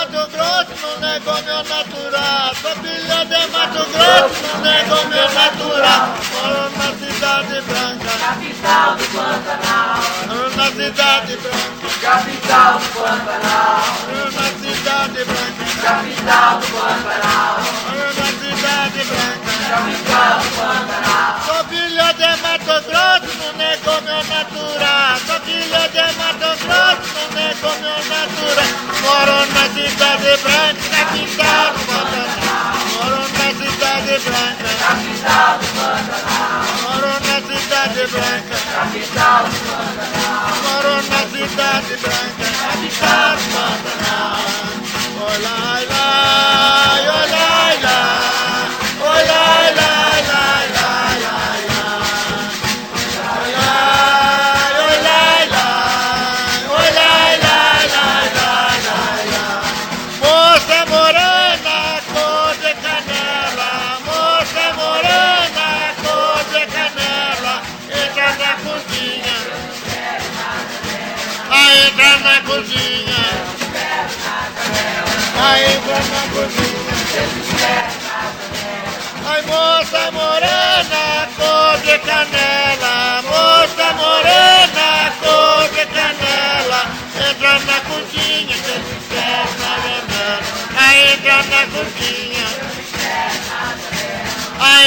Mato Grosso, não negou meu natural. Sou filha de Mato Grosso, não negou meu natural. Moro na Cidade Branca, capital do Pantanal. moro na Cidade Branca, Capital do Pantanal. moro na Cidade Branca, Capital do Pantanal. moro na Cidade Branca. Capital do Pantanal. Sou filha de Mato Grosso, não negou meu natural. Sou filha de Mato Grosso, não negou meu natural. Moro na Cidade Branca, capital do Pantanal. Moro na Cidade Branca, Capital do Pantanal. moro na Cidade Branca, Capital do Pantanal. moro na Cidade Branca, capital do Pantanal. Olá, lá, olá, lá, olá, lá, lá, lá, lá, moça morena, cor de canela, moça morena, cor de canela, entra na cozinha, entra na cozinha, entra na cozinha. Ai, moça morena, cor de canela, moça morena, cor de canela, entra na cozinha, que esse pé tá vendendo. Entra na cozinha,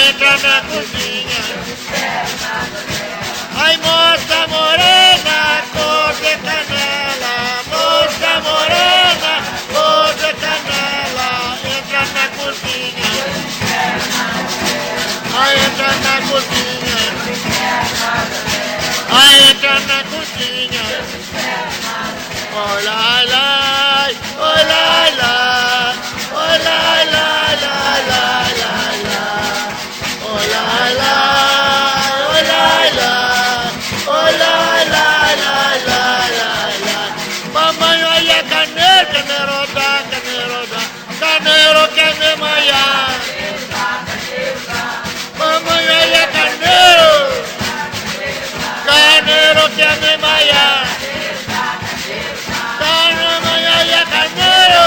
entra na cozinha. Ai, moça morena, cor de canela, moça morena, cor de canela, entra na cozinha. Entra na cozinha, entra na cozinha. Olha lá, olha lá, olha lá, lá, lá, lá, lá. Olha lá, olha lá, olha lá, lá, lá, lá, lá. Mamãe, olha caneiro, caneiro quer me maiar. Mamãe, olha carneiro, carneiro quer me maiar. Mamãe, olha carneiro,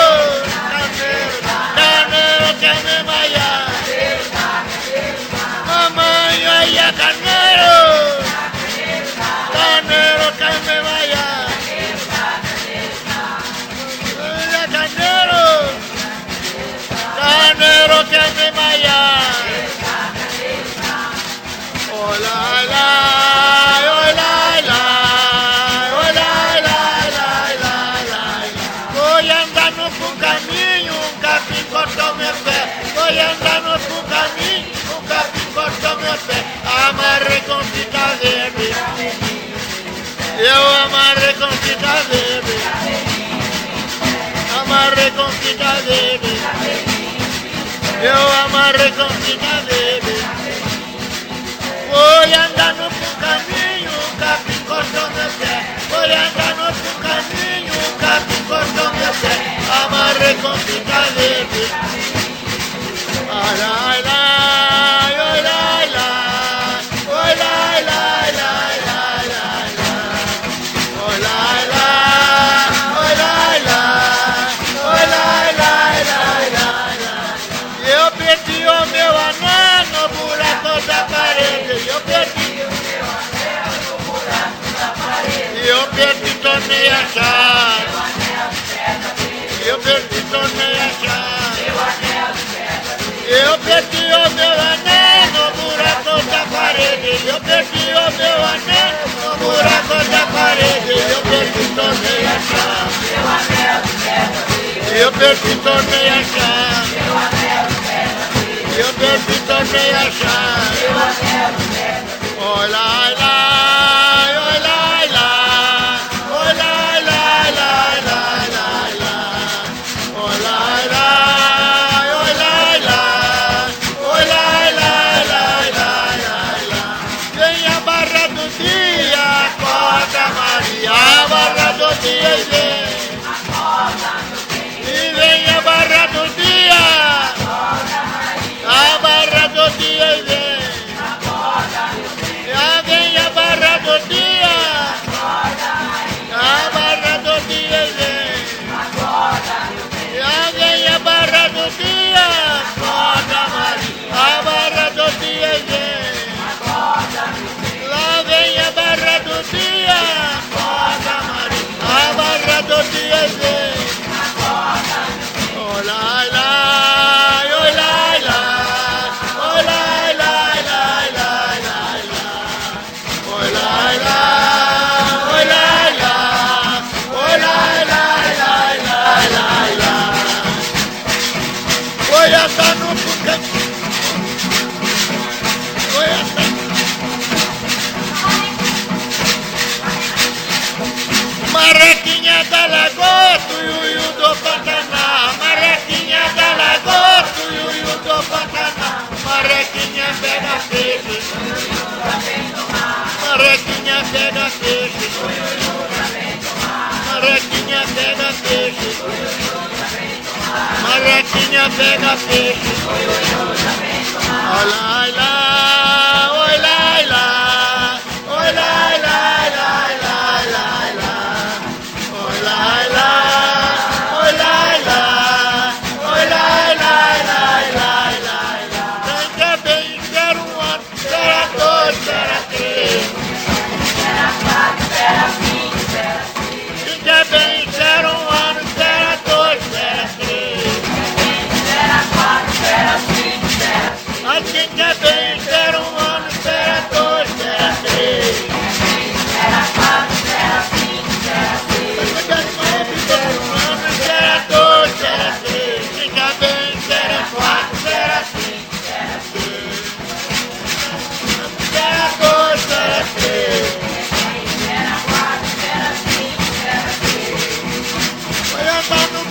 carneiro quer me maiar. Mamãe, olha carneiro, carneiro quer me maiar. Olha carneiro, carneiro quer me maiar. Olá, lá, olá, lá, olá, lá, lá, lá, lá. Foi andando por caminho, um capim cortou meu pé. Foi andando por caminho, um capim cortou meu pé. Amarrei com fita verde, eu amarrei com fita verde. Amarrei com fita verde, eu amarrei com fita verde. Foi andando por caminho, um capim cortou meu pé. Foi andando por caminho, um capim cortou meu pé. Amarrei com fita verde. Olha lá, olha lá, olha lá, lá, lá, lá, lá. Olha lá, olha lá, olha lá, lá, lá, lá. Eu perdi o meu anel no buraco da parede. Eu perdi o meu anel no buraco da parede. Eu perdi, tornei a achar. Eu perdi, tornei a achar. Eu perdi o meu anel no buraco da parede. Eu perdi o meu anel no buraco da parede. Eu perdi, tornei a achar. Eu perdi, tornei a achar. Eu perdi, tornei a achar. Olha lá, olha lá, olha lá, lá, lá, lá, lá. Olha lá, olha lá, olha lá, lá, lá, lá, lá. Vem a barra do dia, acorda Maria, a barra do dia e vem. E vem a barra do dia, a barra do dia e vem. Já vem a barra do dia, a barra do dia e vem. do dia, acorda Maria, a barra do dia vem. Oh lai lai, oh lai lai, oh lai lai lai lai lai lai, oh lai lai, oh lai lai, oh lai lai lai lai lai lai. Oi ata no puca, oi ata. Marrequinha da Lagoa, tuiuiu do Pantanal. Marrequinha da Lagoa, tuiuiu do Pantanal. Marrequinha pega peixe, marrequinha pega peixe, marrequinha pega peixe, marrequinha pega peixe. Oi lai lai, oi lai lai, oi lai lai lai lai lai lai, oi lai lai, oi lai lai, oi lai lai lai lai lai lai. Ainda bem, era um ano, era dois, era três. Ainda bem, era um ano, era dois, era três. Ainda bem, era um ano, era dois, era três. Ainda bem, era quatro, era cinco, era seis. Era dois, era três. Vai andar no...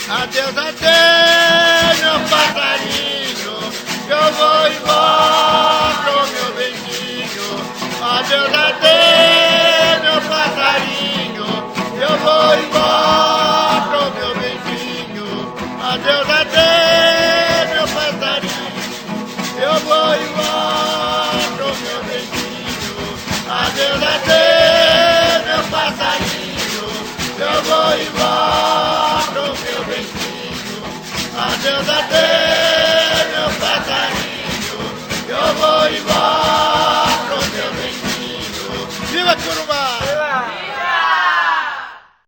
Adeus, adeus, meu passarinho. Eu vou embora, meu beijinho. Adeus, adeus, meu passarinho. Eu vou embora, meu beijinho. Adeus, adeus.